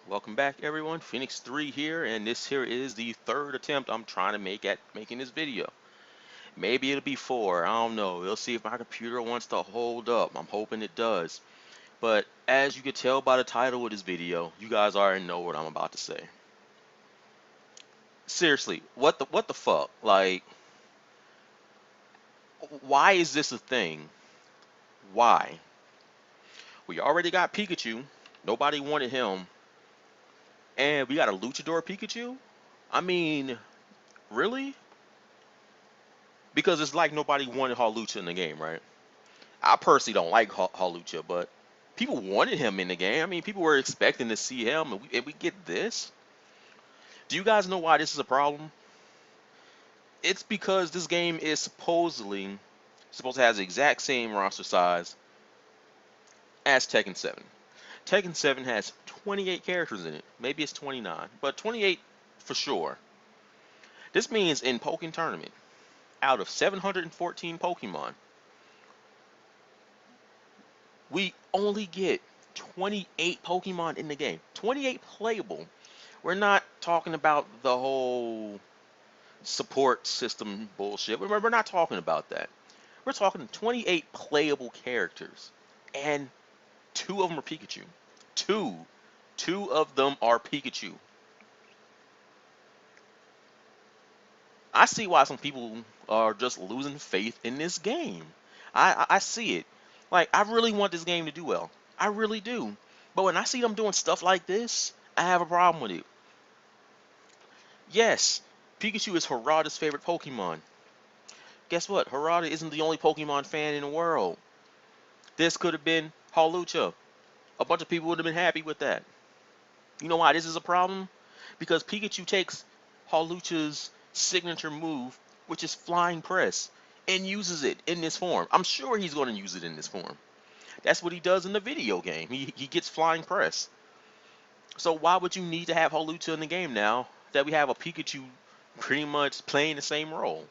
Welcome back everyone, Phoenix 3 here, and this here is the third attempt I'm trying to make at making this video. Maybe it'll be four, I don't know. We'll see if my computer wants to hold up. I'm hoping it does. But as you can tell by the title of this video, you guys already know what I'm about to say. Seriously, what the fuck? Like, why is this a thing? Why? We already got Pikachu. Nobody wanted him. And we got a Luchador Pikachu? I mean, really? Because it's like nobody wanted Halucha in the game, right? I personally don't like Halucha, but people wanted him in the game. I mean, people were expecting to see him, and we get this. Do you guys know why this is a problem? It's because this game is supposed to have the exact same roster size as Tekken 7. Tekken 7 has 28 characters in it. Maybe it's 29, but 28 for sure. This means in Pokken Tournament, out of 714 Pokemon, we only get 28 Pokemon in the game. 28 playable. We're not talking about the whole support system bullshit. We're not talking about that. We're talking 28 playable characters. And two of them are Pikachu. Two. Two of them are Pikachu. I see why some people are just losing faith in this game. I see it. Like, I really want this game to do well. I really do. But when I see them doing stuff like this, I have a problem with it. Yes, Pikachu is Harada's favorite Pokemon. Guess what? Harada isn't the only Pokemon fan in the world. This could have been Hawlucha. A bunch of people would have been happy with that. You know why this is a problem? Because Pikachu takes Hawlucha's signature move, which is Flying Press, and uses it in this form. I'm sure he's going to use it in this form. That's what he does in the video game. He gets Flying Press. So why would you need to have Hawlucha in the game now that we have a Pikachu pretty much playing the same role?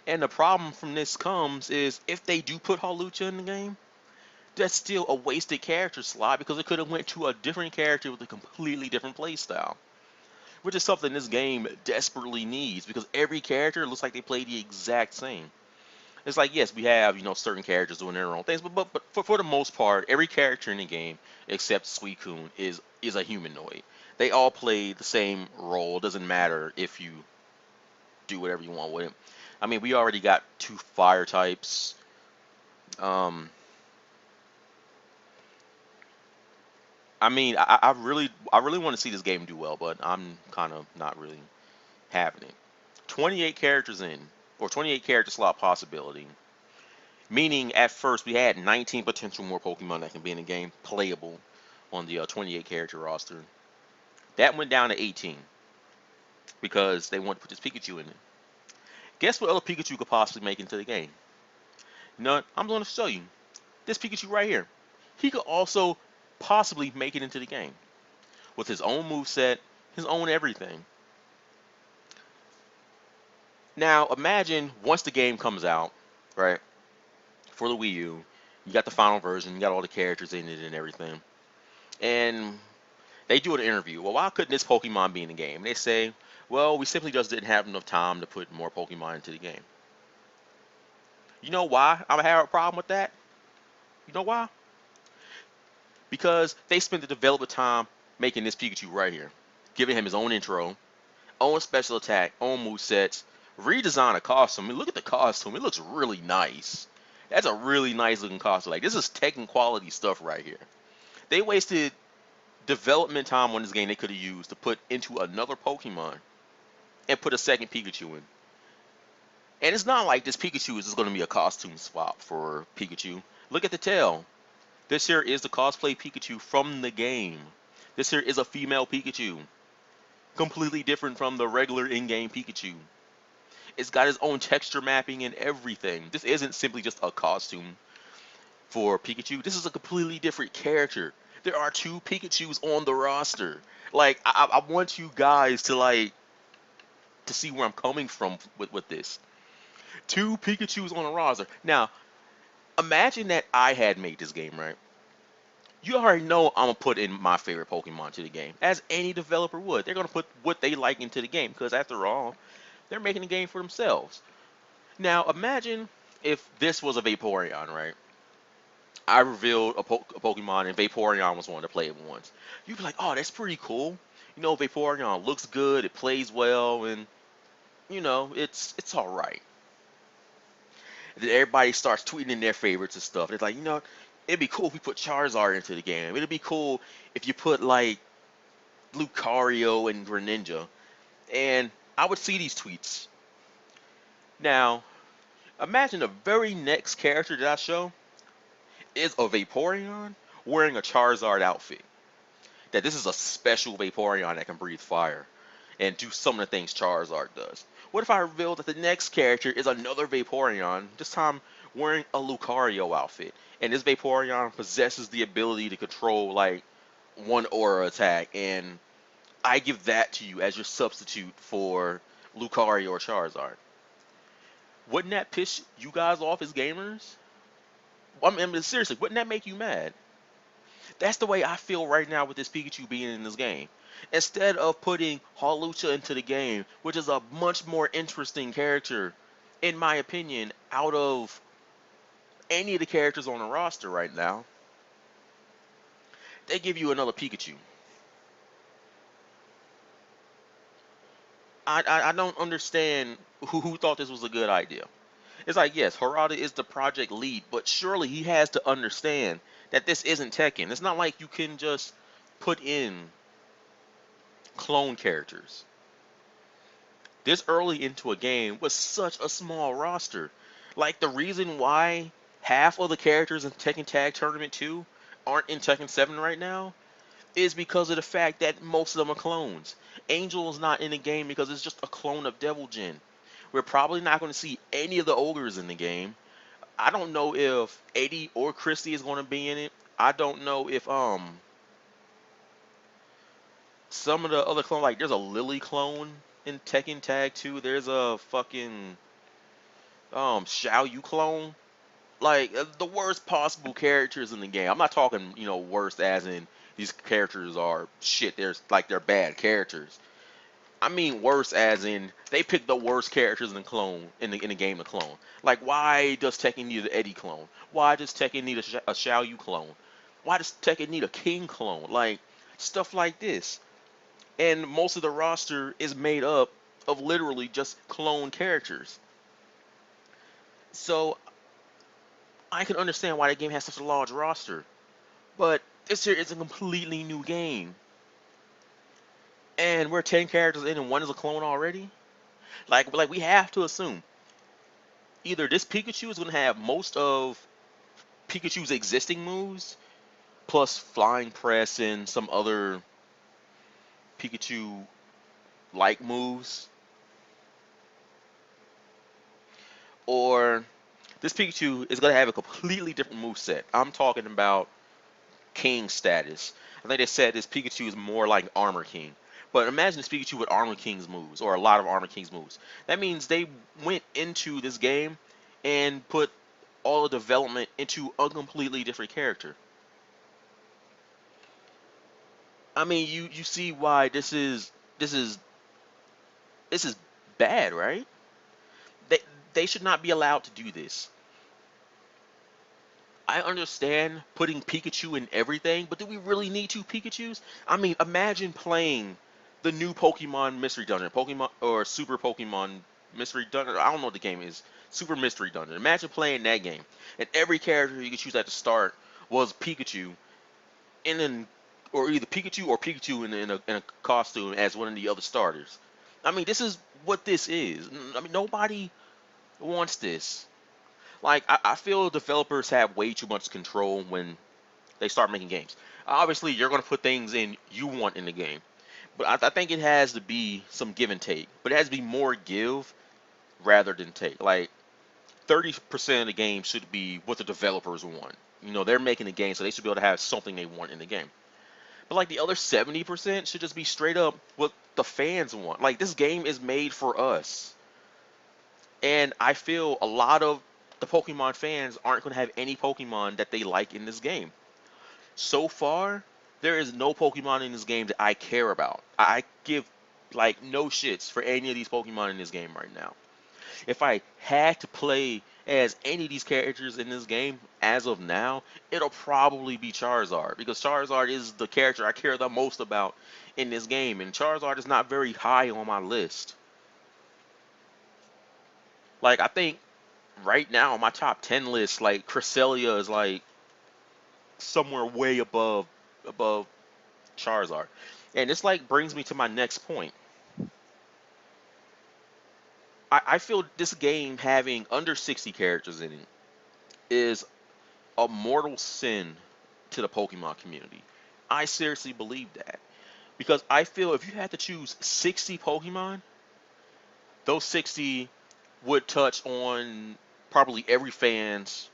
And the problem from this comes is if they do put Hawlucha in the game, that's still a wasted character slot because it could have went to a different character with a completely different playstyle, which is something this game desperately needs because every character looks like they play the exact same. It's like, yes, we have, certain characters doing their own things, but for the most part, every character in the game except Suicune is a humanoid. They all play the same role. It doesn't matter if you do whatever you want with it. I mean, we already got two fire types. Um, I mean, I really want to see this game do well, but I'm kind of not really having it. 28 characters in, or 28 character slot possibility. Meaning, at first, we had 19 potential more Pokemon that can be in the game playable on the 28 character roster. That went down to 18 because they wanted to put this Pikachu in it. Guess what other Pikachu could possibly make into the game? You know what? I'm going to show you. This Pikachu right here. He could also possibly make it into the game with his own moveset, his own everything. Now, imagine once the game comes out, right, for the Wii U, you got the final version, you got all the characters in it and everything. And they do an interview. Well, why couldn't this Pokemon be in the game? And they say, well, we simply just didn't have enough time to put more Pokemon into the game. You know why I have a problem with that? You know why? Because they spent the development time making this Pikachu right here, giving him his own intro, own special attack, own movesets, redesign a costume. I mean, look at the costume. It looks really nice. That's a really nice looking costume. Like, this is Tekken quality stuff right here. They wasted development time on this game they could have used to put into another Pokemon and put a second Pikachu in. And it's not like this Pikachu is just going to be a costume swap for Pikachu. Look at the tail. This here is the cosplay Pikachu from the game. This here is a female Pikachu. Completely different from the regular in-game Pikachu. It's got its own texture mapping and everything. This isn't simply just a costume for Pikachu. This is a completely different character. There are two Pikachus on the roster. Like, I want you guys to, like, to see where I'm coming from with this. Two Pikachus on a roster. Now, imagine that I had made this game, right? You already know I'm gonna put in my favorite Pokemon to the game, as any developer would. They're gonna put what they like into the game, because after all, they're making the game for themselves. Now, imagine if this was a Vaporeon, right? I revealed a Pokemon and Vaporeon was one of the playable ones. You'd be like, oh, that's pretty cool. Vaporeon looks good, it plays well, and it's all right. And then everybody starts tweeting in their favorites and stuff. It's like, it'd be cool if we put Charizard into the game. It'd be cool if you put like Lucario and Greninja. And I would see these tweets. Now, imagine the very next character that I show is a Vaporeon wearing a Charizard outfit. That this is a special Vaporeon that can breathe fire and do some of the things Charizard does. What if I reveal that the next character is another Vaporeon, this time wearing a Lucario outfit, and this Vaporeon possesses the ability to control like one aura attack, and I give that to you as your substitute for Lucario or Charizard? Wouldn't that piss you guys off as gamers? I mean, seriously, wouldn't that make you mad? That's the way I feel right now with this Pikachu being in this game. Instead of putting Hawlucha into the game, which is a much more interesting character, in my opinion, out of any of the characters on the roster right now, they give you another Pikachu. I don't understand who thought this was a good idea. It's like, yes, Harada is the project lead, but surely he has to understand that this isn't Tekken. It's not like you can just put in clone characters this early into a game with such a small roster. Like, the reason why half of the characters in Tekken Tag Tournament 2 aren't in Tekken 7 right now is because of the fact that most of them are clones. Angel is not in the game because it's just a clone of Devil Jin. We're probably not going to see any of the ogres in the game. I don't know if Eddie or Christy is going to be in it. I don't know if some of the other clones, like there's a Lily clone in Tekken Tag 2. There's a fucking Xiao Yu clone. Like, the worst possible characters in the game. I'm not talking, worst as in these characters are shit. They're bad characters. I mean worse as in they picked the worst characters in the clone in the game to clone. Like, why does Tekken need an Eddie clone? Why does Tekken need a Xiao Yu clone? Why does Tekken need a King clone? Like, stuff like this. And most of the roster is made up of literally just clone characters. So I can understand why that game has such a large roster. But this here is a completely new game. And we're 10 characters in and one is a clone already? Like we have to assume either this Pikachu is going to have most of Pikachu's existing moves, plus Flying Press and some other Pikachu like moves, or this Pikachu is going to have a completely different move set. I'm talking about King status. I think they said this Pikachu is more like Armor King. But imagine this Pikachu with Armor King's moves, or a lot of Armor King's moves. That means they went into this game and put all the development into a completely different character. I mean, you see why this is this is bad, right? They they should not be allowed to do this. I understand putting Pikachu in everything, but do we really need two Pikachus? I mean, imagine playing the new Pokemon Mystery Dungeon, Pokemon or Super Pokemon Mystery Dungeon. I don't know what the game is. Super Mystery Dungeon. Imagine playing that game, and every character you could choose at the start was Pikachu, and then or either Pikachu or Pikachu in a costume as one of the other starters. I mean, this is what this is. I mean, nobody wants this. Like, I feel developers have way too much control when they start making games. Obviously, you're going to put things in you want in the game, but I think it has to be some give and take. But it has to be more give rather than take. Like, 30% of the game should be what the developers want. They're making the game, so they should be able to have something they want in the game. But like the other 70% should just be straight up what the fans want. Like, this game is made for us. And I feel a lot of the Pokemon fans aren't going to have any Pokemon that they like in this game. So far, there is no Pokemon in this game that I care about. I give like no shits for any of these Pokemon in this game right now. If I had to play as any of these characters in this game as of now, it'll probably be Charizard because Charizard is the character I care the most about in this game, and Charizard is not very high on my list. Like I think right now on my top 10 list, like Cresselia is like somewhere way above Charizard. And this like brings me to my next point. I feel this game having under 60 characters in it is a mortal sin to the Pokemon community. I seriously believe that. Because I feel if you had to choose 60 Pokemon, those 60 would touch on probably every fan's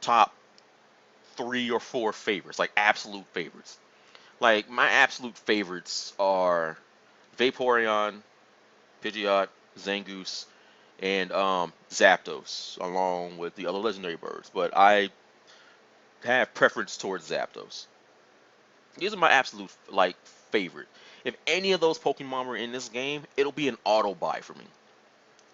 top 3 or 4 favorites, like absolute favorites. Like my absolute favorites are Vaporeon, Pidgeot, Zangoose, and Zapdos, along with the other legendary birds. But I have preference towards Zapdos. These are my absolute like favorite. If any of those Pokemon were in this game, it'll be an auto buy for me.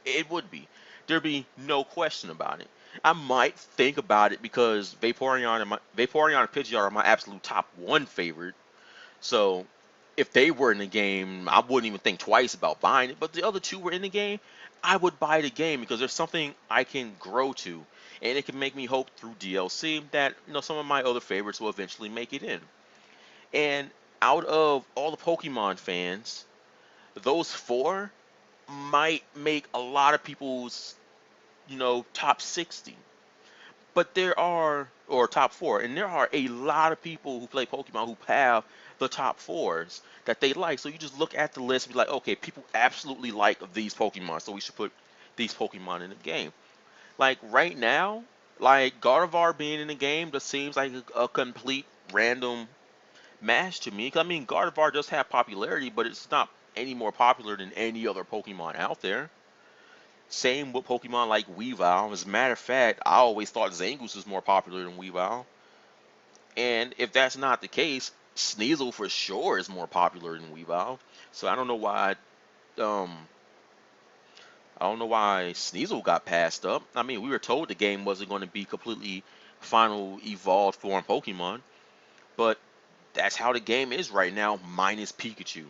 It would be. There'd be no question about it. I might think about it because Vaporeon and Pidgeot are my absolute top one favorite. So if they were in the game, I wouldn't even think twice about buying it. But the other two were in the game, I would buy the game because there's something I can grow to, and it can make me hope through DLC that some of my other favorites will eventually make it in. And out of all the Pokemon fans, those four might make a lot of people's top 60. But there are, or top four, and there are a lot of people who play Pokemon who have the top fours that they like. So you just look at the list and be like, okay, people absolutely like these Pokemon, so we should put these Pokemon in the game. Like right now, like Gardevoir being in the game just seems like a complete random match to me. 'Cause, I mean, Gardevoir does have popularity, but it's not any more popular than any other Pokemon out there. Same with Pokemon like Weavile. As a matter of fact, I always thought Zangoose was more popular than Weavile. And if that's not the case, Sneasel for sure is more popular than Weavile. So um I don't know why Sneasel got passed up. I mean, we were told the game wasn't going to be completely final evolved form Pokemon, but that's how the game is right now, minus Pikachu.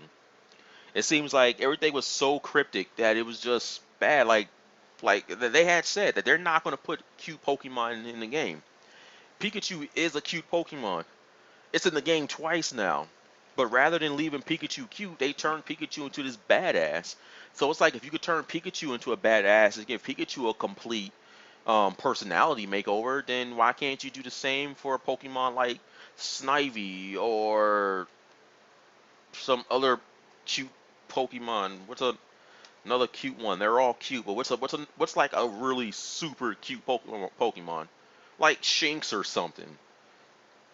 It seems like everything was so cryptic that it was just bad. Like they had said that they're not going to put cute Pokemon in the game. Pikachu is a cute Pokemon. It's in the game twice now. But rather than leaving Pikachu cute, they turned Pikachu into this badass. So it's like if you could turn Pikachu into a badass and give Pikachu a complete personality makeover, then why can't you do the same for a Pokemon like Snivy or some other cute Pokemon? Another cute one? They're all cute, but what's like a really super cute Pokemon? Like Shinx or something.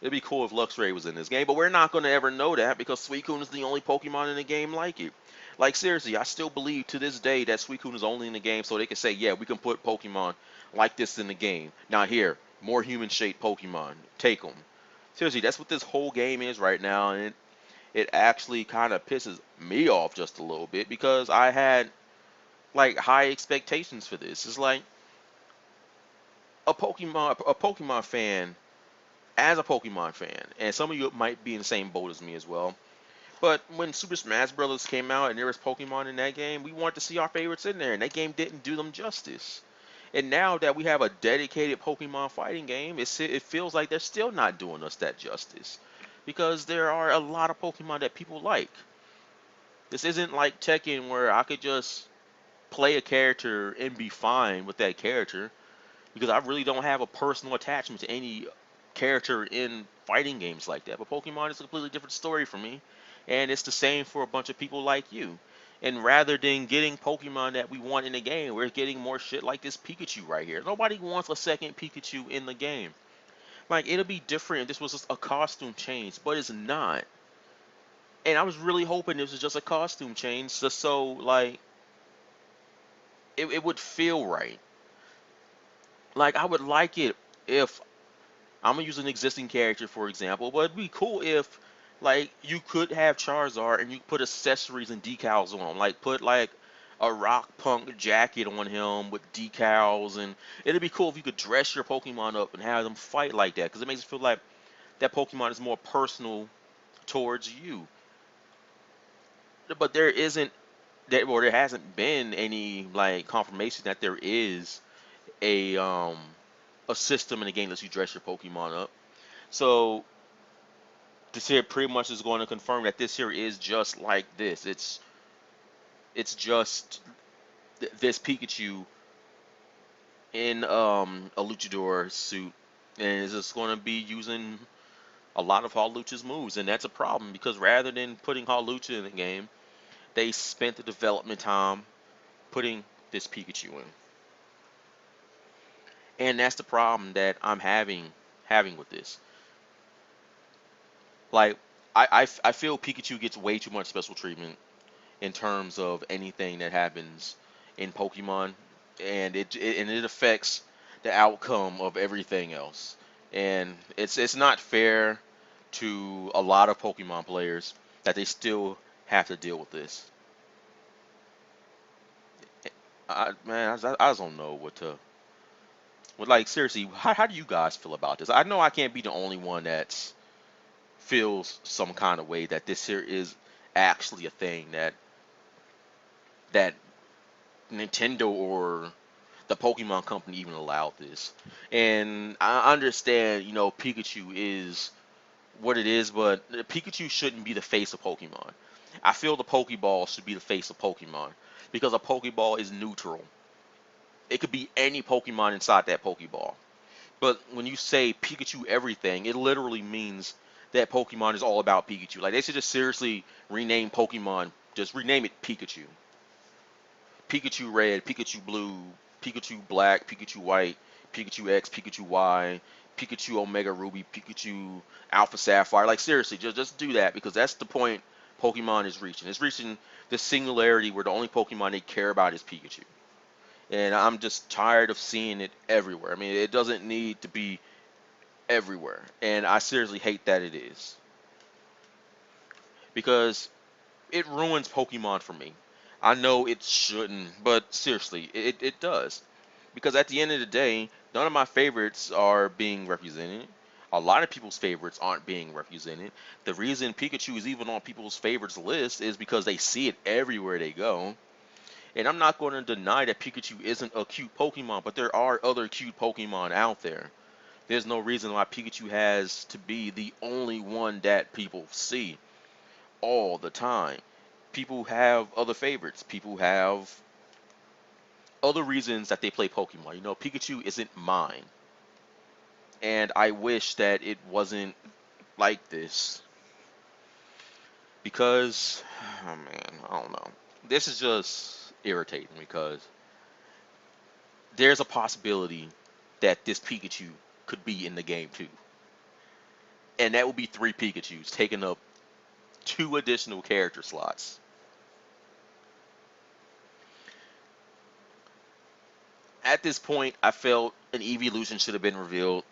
It'd be cool if Luxray was in this game, but we're not going to ever know that because Suicune is the only Pokemon in the game like it. Like, seriously, I still believe to this day that Suicune is only in the game so they can say, yeah, we can put Pokemon like this in the game. Now, here, more human-shaped Pokemon. Take them. Seriously, that's what this whole game is right now, and it actually kind of pisses me off just a little bit because I had, like, high expectations for this. It's like a Pokemon fan, as a Pokemon fan, and some of you might be in the same boat as me as well. But when Super Smash Bros. Came out and there was Pokemon in that game, we wanted to see our favorites in there, and that game didn't do them justice. And now that we have a dedicated Pokemon fighting game, it feels like they're still not doing us that justice. Because there are a lot of Pokemon that people like. This isn't like Tekken where I could just play a character and be fine with that character because I really don't have a personal attachment to any character in fighting games like that. But Pokemon is a completely different story for me, and it's the same for a bunch of people like you. And rather than getting Pokemon that we want in the game, we're getting more shit like this Pikachu right here. Nobody wants a second Pikachu in the game. Like, it'll be different if this was just a costume change, but it's not. And I was really hoping this was just a costume change, just so, like, it would feel right. Like, I would like it if I'm gonna use an existing character for example, but it'd be cool if like you could have Charizard and you put accessories and decals on him, like put like a rock punk jacket on him with decals, and it'd be cool if you could dress your Pokemon up and have them fight like that, because it makes it feel like that Pokemon is more personal towards you. But there isn't that, or there hasn't been any like confirmation that there is a um a system in the game that lets you dress your Pokemon up. So this here pretty much is going to confirm that this here is just like this. It's just this Pikachu in a Luchador suit, and it's just going to be using a lot of Hawlucha's moves, and that's a problem because rather than putting Hawlucha in the game, they spent the development time putting this Pikachu in, and that's the problem that I'm having with this. Like I feel Pikachu gets way too much special treatment in terms of anything that happens in Pokemon, and it affects the outcome of everything else. And it's not fair to a lot of Pokemon players that they still have to deal with this. I just don't know what to. Well, like seriously, how do you guys feel about this? I know I can't be the only one that feels some kind of way that this here is actually a thing that Nintendo or the Pokemon Company even allowed this. And I understand, Pikachu is what it is, but Pikachu shouldn't be the face of Pokemon. I feel the Pokeball should be the face of Pokemon because a Pokeball is neutral. It could be any Pokemon inside that Pokeball. But when you say Pikachu everything, it literally means that Pokemon is all about Pikachu. Like they should just seriously rename Pokemon, just rename it Pikachu. Pikachu Red, Pikachu Blue, Pikachu Black, Pikachu White, Pikachu X, Pikachu Y, Pikachu Omega Ruby, Pikachu Alpha Sapphire. Like seriously, just do that because that's the point Pokemon is reaching. It's reaching the singularity where the only Pokemon they care about is Pikachu. And I'm just tired of seeing it everywhere. I mean, it doesn't need to be everywhere. And I seriously hate that it is because it ruins Pokemon for me. I know it shouldn't, but seriously, it does. Because at the end of the day, none of my favorites are being represented. A lot of people's favorites aren't being represented. The reason Pikachu is even on people's favorites list is because they see it everywhere they go. And I'm not going to deny that Pikachu isn't a cute Pokemon, but there are other cute Pokemon out there. There's no reason why Pikachu has to be the only one that people see all the time. People have other favorites. People have other reasons that they play Pokemon. Pikachu isn't mine. And I wish that it wasn't like this. Because, oh man, I don't know. This is just irritating because there's a possibility that this Pikachu could be in the game too. And that would be three Pikachus taking up two additional character slots. At this point, I felt an evolution should have been revealed.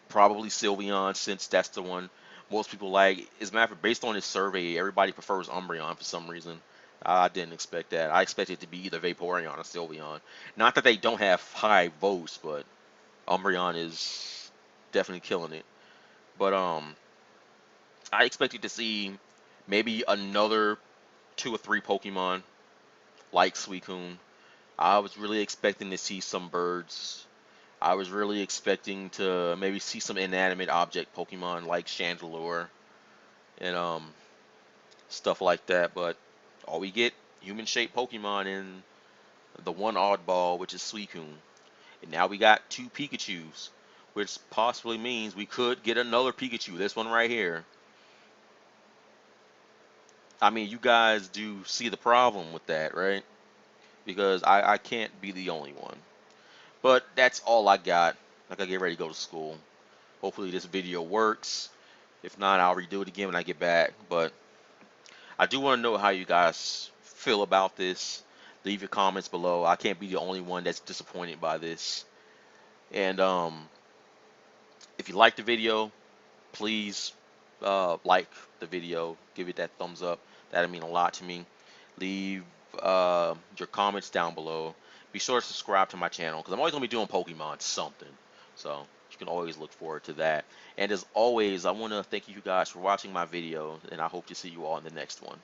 Probably Sylveon, since that's the one most people like. As a matter of fact, based on this survey, everybody prefers Umbreon for some reason. I didn't expect that. I expected it to be either Vaporeon or Sylveon. Not that they don't have high votes, but Umbreon is definitely killing it. But I expected to see maybe another two or three Pokemon like Suicune. I was really expecting to see some birds. I was really expecting to maybe see some inanimate object Pokemon like Chandelure and stuff like that, but all we get human-shaped Pokemon in the one oddball, which is Suicune. And now we got two Pikachus, which possibly means we could get another Pikachu. This one right here. I mean, you guys do see the problem with that, right? Because I can't be the only one. But that's all I got. I gotta get ready to go to school. Hopefully this video works. If not, I'll redo it again when I get back. But I do want to know how you guys feel about this. Leave your comments below. I can't be the only one that's disappointed by this. And If you like the video, please like the video, give it that thumbs up. That'll mean a lot to me. Leave your comments down below. Be sure to subscribe to my channel because I'm always gonna be doing Pokemon something. So you can always look forward to that. And as always, I want to thank you guys for watching my video, and I hope to see you all in the next one.